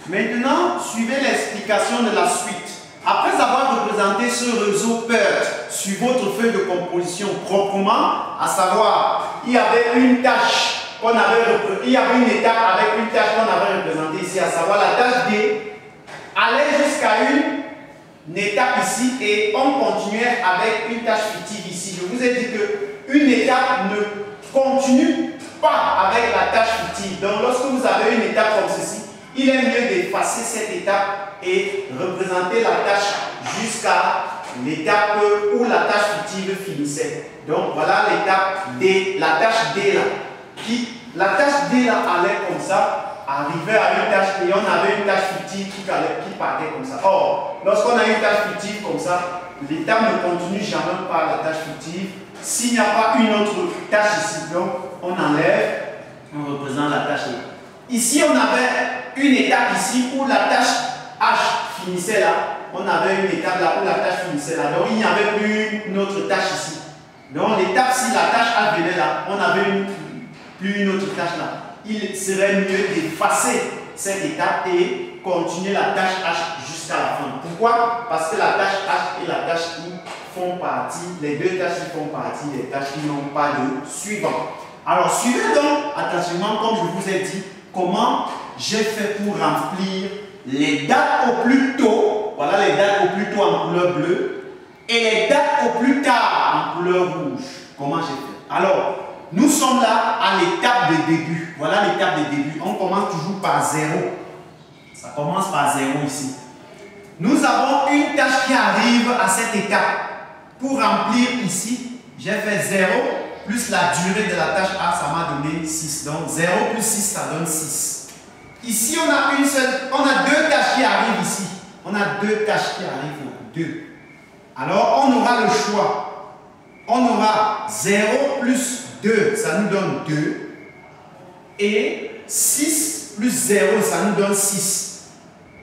Maintenant, suivez l'explication de la suite. Après avoir représenté ce réseau PERT sur votre feuille de composition proprement, à savoir, il y avait une tâche qu'on avait représentée, il y avait une étape avec une tâche qu'on avait représentée ici, à savoir la tâche D, allait jusqu'à une étape ici et on continuait avec une tâche fictive ici. Je vous ai dit qu'une étape ne continue pas avec la tâche fictive. Donc lorsque vous avez une étape comme ceci, il est mieux d'effacer cette étape et représenter la tâche jusqu'à l'étape où la tâche fictive finissait. Donc voilà l'étape D, la tâche D là. La tâche D là allait comme ça, arrivait à une tâche et on avait une tâche fictive qui partait comme ça. Or, lorsqu'on a une tâche fictive comme ça, l'étape ne continue jamais par la tâche fictive. S'il n'y a pas une autre tâche ici, donc on enlève, on représente la tâche là. Ici, on avait une étape ici où la tâche H finissait là. On avait une étape là où la tâche finissait là. Donc, il n'y avait plus une autre tâche ici. Donc, l'étape, si la tâche H venait là, on n'avait plus une autre tâche là. Il serait mieux d'effacer cette étape et continuer la tâche H jusqu'à la fin. Pourquoi? Parce que la tâche H et la tâche I font partie, les deux tâches qui font partie des tâches qui n'ont pas de suivant. Alors, suivez donc attentivement, comme je vous ai dit, comment j'ai fait pour remplir les dates au plus tôt, voilà les dates au plus tôt en couleur bleue, et les dates au plus tard en couleur rouge. Comment j'ai fait? Alors, nous sommes là à l'étape de début. Voilà l'étape de début. On commence toujours par 0. Ça commence par 0 ici. Nous avons une tâche qui arrive à cette étape. Pour remplir ici, j'ai fait 0 plus la durée de la tâche A, ça m'a donné 6. Donc 0 plus 6, ça donne 6. Ici, on a deux tâches qui arrivent ici. On a deux tâches qui arrivent là. 2. Alors, on aura le choix. On aura 0 plus 2, ça nous donne 2. Et 6 plus 0, ça nous donne 6.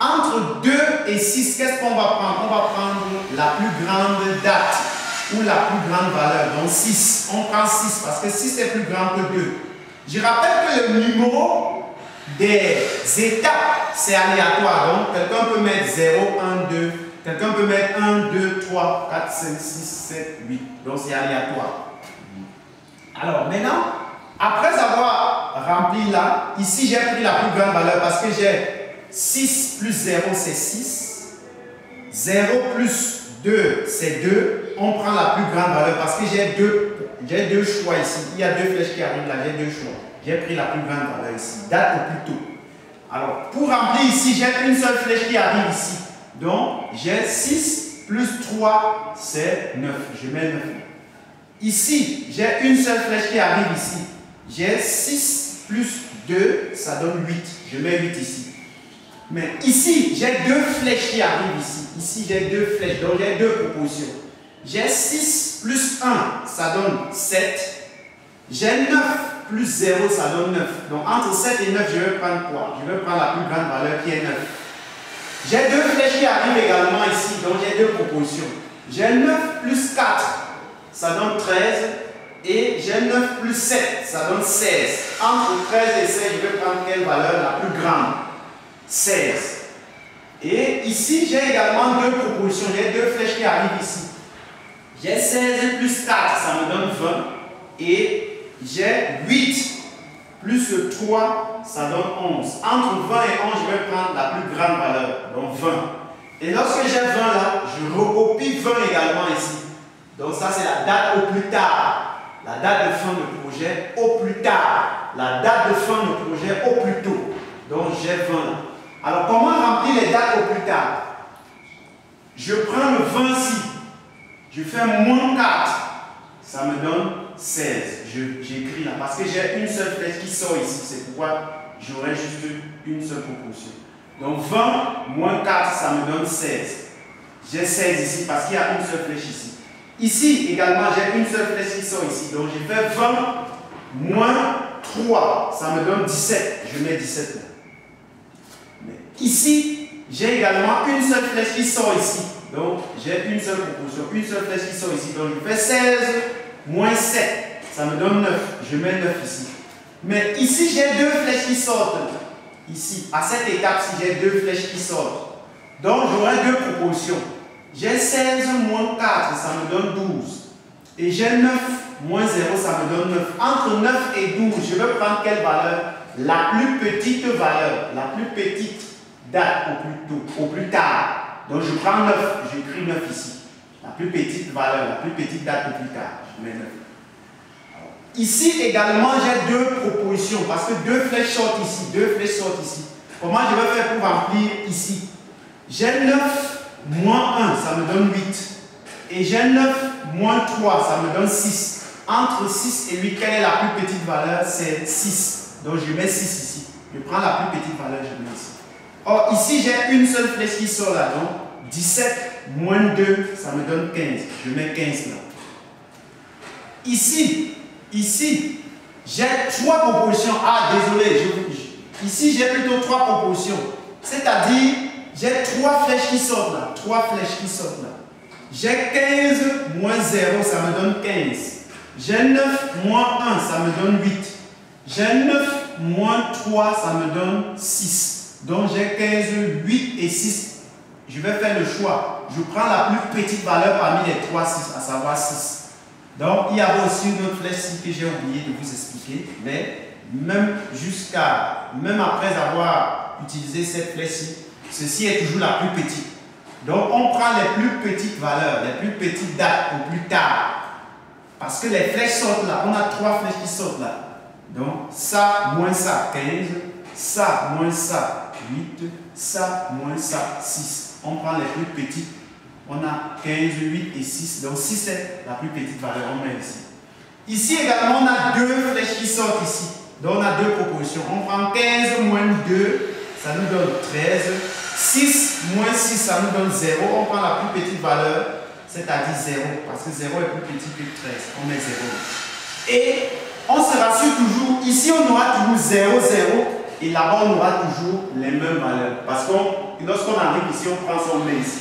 Entre 2 et 6, qu'est-ce qu'on va prendre? On va prendre la plus grande date ou la plus grande valeur. Donc 6. On prend 6 parce que 6 est plus grand que 2. Je rappelle que le numéro des étapes, c'est aléatoire. Donc quelqu'un peut mettre 0, 1, 2. Quelqu'un peut mettre 1, 2, 3, 4, 5, 6, 7, 8. Donc c'est aléatoire. Alors maintenant, après avoir rempli là, ici j'ai pris la plus grande valeur parce que j'ai 6 plus 0 c'est 6. 0 plus 2 c'est 2. On prend la plus grande valeur parce que j'ai deux choix ici. Il y a deux flèches qui arrivent là, j'ai deux choix. J'ai pris la plus grande valeur ici. Date au plus tôt. Alors pour remplir ici, j'ai une seule flèche qui arrive ici. Donc j'ai 6 plus 3 c'est 9. Je mets 9. Ici, j'ai une seule flèche qui arrive ici. J'ai 6 plus 2, ça donne 8. Je mets 8 ici. Mais ici, j'ai deux flèches qui arrivent ici. Ici, j'ai deux flèches, donc j'ai deux propositions. J'ai 6 plus 1, ça donne 7. J'ai 9 plus 0, ça donne 9. Donc entre 7 et 9, je vais prendre quoi? Je vais prendre la plus grande valeur qui est 9. J'ai deux flèches qui arrivent également ici, donc j'ai deux propositions. J'ai 9 plus 4. Ça donne 13 et j'ai 9 plus 7, ça donne 16. Entre 13 et 16, je vais prendre quelle valeur la plus grande? 16. Et ici, j'ai également deux propositions, j'ai deux flèches qui arrivent ici. J'ai 16 plus 4, ça me donne 20. Et j'ai 8 plus 3, ça donne 11. Entre 20 et 11, je vais prendre la plus grande valeur, donc 20. Et lorsque j'ai 20 là, je recopie 20 également ici. Donc ça c'est la date au plus tard, la date de fin de projet au plus tard, la date de fin de projet au plus tôt. Donc j'ai 20 là. Alors comment remplir les dates au plus tard? Je prends le 20 ici, je fais moins 4, ça me donne 16. J'écris là parce que j'ai une seule flèche qui sort ici, c'est pourquoi j'aurai juste une seule proposition. Donc 20 moins 4, ça me donne 16. J'ai 16 ici parce qu'il y a une seule flèche ici. Ici également, j'ai une seule flèche qui sort ici. Donc, je fais 20 moins 3. Ça me donne 17. Je mets 17 là. Mais ici, j'ai également une seule flèche qui sort ici. Donc, j'ai une seule proposition. Une seule flèche qui sort ici. Donc, je fais 16 moins 7. Ça me donne 9. Je mets 9 ici. Mais ici, j'ai deux flèches qui sortent. ici, à cette étape-ci, j'ai deux flèches qui sortent. Donc, j'aurai deux propositions. J'ai 16 moins 4, ça me donne 12. Et j'ai 9 moins 0, ça me donne 9. Entre 9 et 12, je vais prendre quelle valeur? La plus petite valeur, la plus petite date au plus tard. Donc, je prends 9, j'écris 9 ici. La plus petite valeur, la plus petite date au plus tard. Je mets 9. Ici également, j'ai deux propositions parce que deux flèches sortent ici, deux flèches sortent ici. Comment je vais faire pour remplir ici? J'ai 9 moins 1, ça me donne 8. Et j'ai 9 moins 3, ça me donne 6. Entre 6 et 8, quelle est la plus petite valeur? C'est 6. Donc je mets 6 ici. Je prends la plus petite valeur, je mets ici. Or, ici, j'ai une seule flèche qui sort là. Donc 17 moins 2, ça me donne 15. Je mets 15 là. Ici, j'ai 3 propositions. Ah, désolé, ici, j'ai plutôt 3 propositions. C'est-à-dire, j'ai 3 flèches qui sortent là. 3 flèches qui sortent là. J'ai 15 moins 0, ça me donne 15. J'ai 9 moins 1, ça me donne 8. J'ai 9 moins 3, ça me donne 6. Donc, j'ai 15, 8 et 6. Je vais faire le choix. Je prends la plus petite valeur parmi les 3, 6, à savoir 6. Donc, il y avait aussi une autre flèche que j'ai oublié de vous expliquer. Mais même après avoir utilisé cette flèche-ci, ceci est toujours la plus petite. Donc, on prend les plus petites valeurs, les plus petites dates au plus tard. Parce que les flèches sortent là. On a 3 flèches qui sortent là. Donc, ça moins ça, 15. Ça moins ça, 8. Ça moins ça, 6. On prend les plus petites. On a 15, 8 et 6. Donc 6 est la plus petite valeur. On met ici. Ici également, on a 2 flèches qui sortent ici. Donc on a 2 propositions. On prend 15 moins 2, ça nous donne 13. 6 moins 6, ça nous donne 0. On prend la plus petite valeur, c'est-à-dire 0. Parce que 0 est plus petit que 13. On met 0. Et on se rassure toujours. Ici, on aura toujours 0, 0. Et là-bas, on aura toujours les mêmes valeurs. Parce que lorsqu'on arrive ici, on prend son met ici.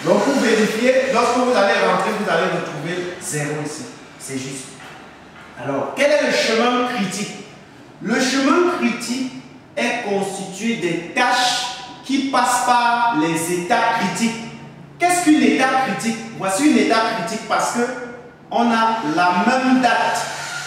Donc, pour vérifier, lorsque vous allez rentrer, vous allez retrouver 0 ici. C'est juste. Alors, quel est le chemin critique? Le chemin critique est constitué des tâches qui passent par les étapes critiques. Qu'est-ce qu'une étape critique? Voici une étape critique parce que on a la même date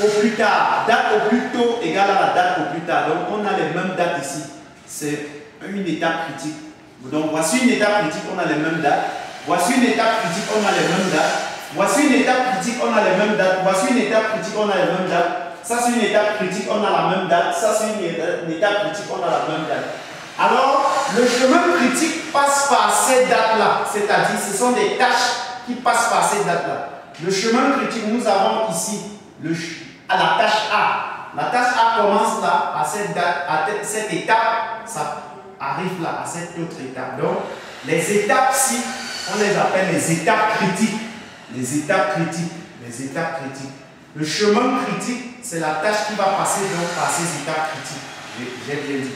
au plus tard. Date au plus tôt égale à la date au plus tard. Donc, on a les mêmes dates ici. C'est une étape critique. Donc, voici une étape critique, on a les mêmes dates. Voici une étape critique, on a les mêmes dates. Voici une étape critique, on a les mêmes dates. Voici une étape critique, on a les mêmes dates. Ça, c'est une étape critique, on a la même date. Ça, c'est une étape critique, on a la même date. Alors, le chemin critique passe par ces dates-là. C'est-à-dire, ce sont des tâches qui passent par ces dates-là. Le chemin critique, nous avons ici à la tâche A. La tâche A commence là, à cette date, à cette étape. Ça arrive là, à cette autre étape. Donc, les étapes-ci, on les appelle les étapes critiques. Les étapes critiques. Les étapes critiques. Le chemin critique, c'est la tâche qui va passer donc par ces étapes critiques. J'ai bien dit.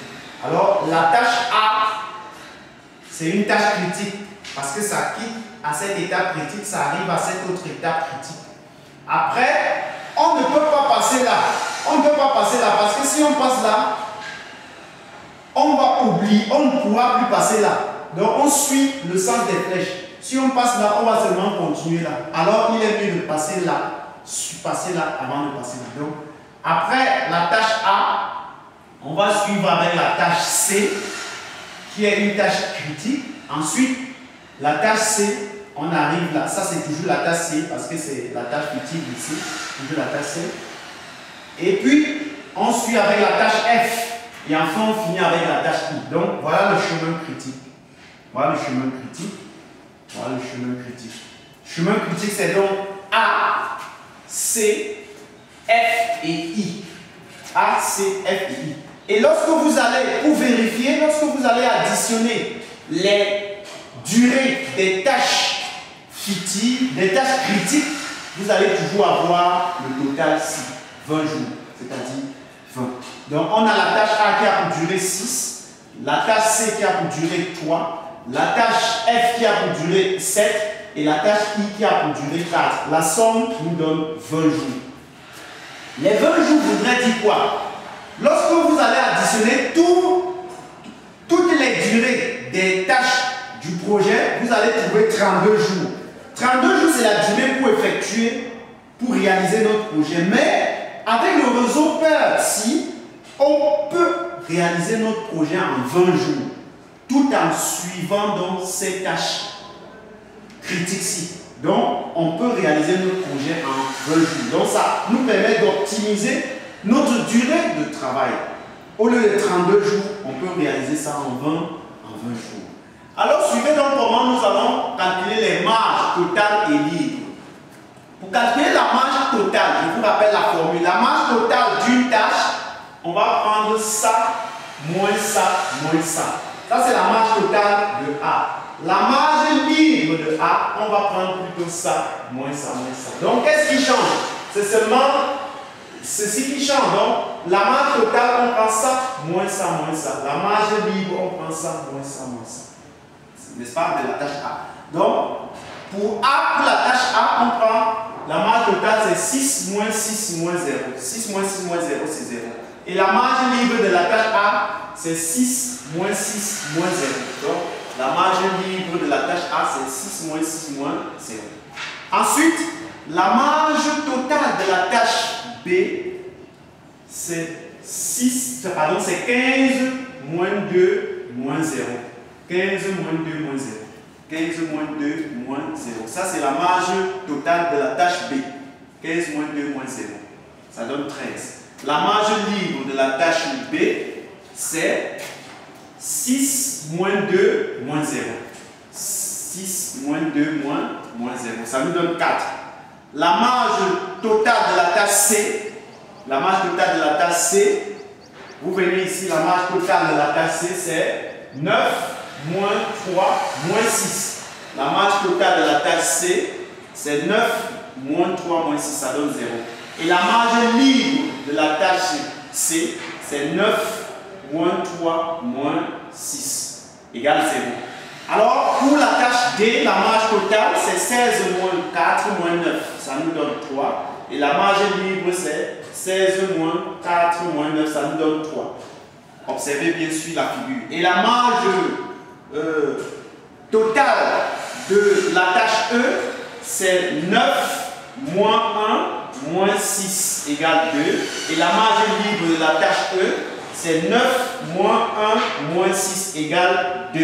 Alors, la tâche A, c'est une tâche critique parce que ça quitte à cette étape critique, ça arrive à cette autre étape critique. Après, on ne peut pas passer là. On ne peut pas passer là parce que si on passe là, on va oublier, on ne pourra plus passer là. Donc, on suit le sens des flèches. Si on passe là, on va seulement continuer là. Alors, il est mieux de passer là avant de passer là. Donc, après la tâche A, on va suivre avec la tâche C, qui est une tâche critique. Ensuite, la tâche C, on arrive là. Ça, c'est toujours la tâche C, parce que c'est la tâche critique ici. Toujours la tâche C. Et puis, on suit avec la tâche F. Et enfin, on finit avec la tâche I. Donc, voilà le chemin critique. Voilà le chemin critique. Voilà le chemin critique. Chemin critique, c'est donc A, C, F et I. A, C, F et I. Et lorsque vous allez, pour vérifier, lorsque vous allez additionner les durées des tâches fictives, des tâches critiques, vous allez toujours avoir le total 20 jours, c'est-à-dire 20. Donc, on a la tâche A qui a pour durée 6, la tâche C qui a pour durée 3, la tâche F qui a pour durée 7 et la tâche I qui a pour durée 4. La somme nous donne 20 jours. Les 20 jours voudraient dire quoi? Lorsque vous allez additionner tous toutes les durées des tâches du projet, vous allez trouver 32 jours. 32 jours, c'est la durée pour effectuer, pour réaliser notre projet. Mais avec le réseau PERT-ci, on peut réaliser notre projet en 20 jours, tout en suivant donc ces tâches critiques-ci. Donc, on peut réaliser notre projet en 20 jours. Donc, ça nous permet d'optimiser notre durée de travail. Au lieu de 32 jours, on peut réaliser ça en 20 jours. Alors, suivez donc comment nous allons calculer les marges totales et libres. Pour calculer la marge totale, je vous rappelle la formule. La marge totale d'une tâche, on va prendre ça, moins ça, moins ça. Ça, c'est la marge totale de A. La marge libre de A, on va prendre plutôt ça, moins ça, moins ça. Donc, qu'est-ce qui change? C'est seulement ceci qui change. Donc, la marge totale, on prend ça, moins ça, moins ça. La marge libre, on prend ça, moins ça, moins ça. N'est-ce pas, de la tâche A. Donc, pour la tâche A, on prend la marge totale, c'est 6 moins 6 moins 0. 6 moins 6 moins 0, c'est 0. Et la marge libre de la tâche A, c'est 6 moins 6 moins 0. Donc, la marge libre de la tâche A, c'est 6 moins 6 moins 0. Ensuite, la marge totale de la tâche B, c'est 15 moins 2 moins 0. 15 moins 2 moins 0. 15 moins 2 moins 0. Ça, c'est la marge totale de la tâche B. 15 moins 2 moins 0. Ça donne 13. La marge libre de la tâche B, c'est 6 moins 2 moins 0. 6 moins 2 moins 0. Ça nous donne 4. La marge totale de la tâche C, la marge totale de la tâche C, vous venez ici, la marge totale de la tâche C, c'est 9 moins 3 moins 6. La marge totale de la tâche C, c'est 9 moins 3 moins 6, ça donne 0. Et la marge libre de la tâche C, c'est 9 moins 3 moins 6, égale 0. Alors, pour la tâche D, la marge totale, c'est 16 moins 4 moins 9, ça nous donne 3. Et la marge libre, c'est 16 moins 4 moins 9, ça nous donne 3. Observez bien sûr la figure. Et la marge totale de la tâche E, c'est 9 moins 1 moins 6 égale 2. Et la marge libre de la tâche E, c'est 9 moins 1 moins 6 égale 2.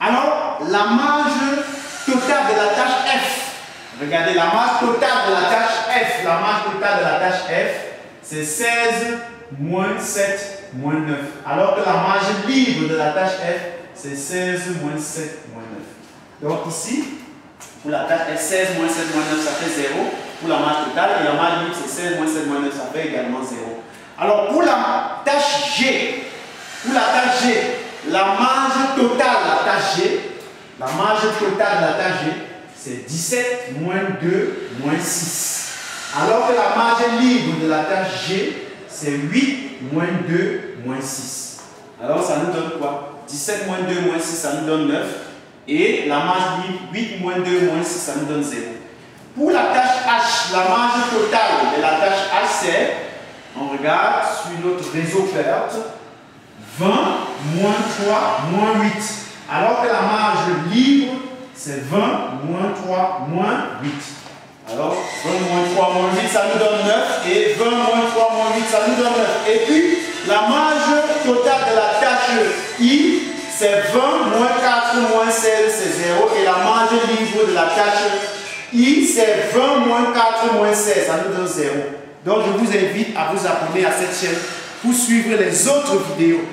Alors, la marge totale de la tâche F, regardez la marge totale de la tâche F, la marge totale de la tâche F, c'est 16 moins 7 moins 9. Alors que la marge libre de la tâche F, c'est 16 moins 7 moins 9. Donc ici, pour la tâche F, 16 moins 7 moins 9, ça fait 0 pour la marge totale. Et la marge libre, c'est 16 moins 7 moins 9, ça fait également 0. Alors pour la tâche G, la marge totale de la tâche G, la marge totale de la tâche G, c'est 17 moins 2 moins 6. Alors que la marge libre de la tâche G, c'est 8 moins 2 moins 6. Alors ça nous donne quoi? 17 moins 2 moins 6, ça nous donne 9. Et la marge libre, 8 moins 2 moins 6, ça nous donne 0. Pour la tâche H, la marge totale de la tâche H, c'est, on regarde sur notre réseau PERT, 20 moins 3 moins 8. Alors que la marge libre, c'est 20 moins 3 moins 8. Alors, 20 moins 3 moins 8, ça nous donne 9. Et 20 moins 3 moins 8, ça nous donne 9. Et puis, la marge totale de la tâche I, c'est 20 moins 4 moins 16, c'est 0. Et la marge libre de la tâche I, c'est 20 moins 4 moins 16, ça nous donne 0. Donc, je vous invite à vous abonner à cette chaîne pour suivre les autres vidéos.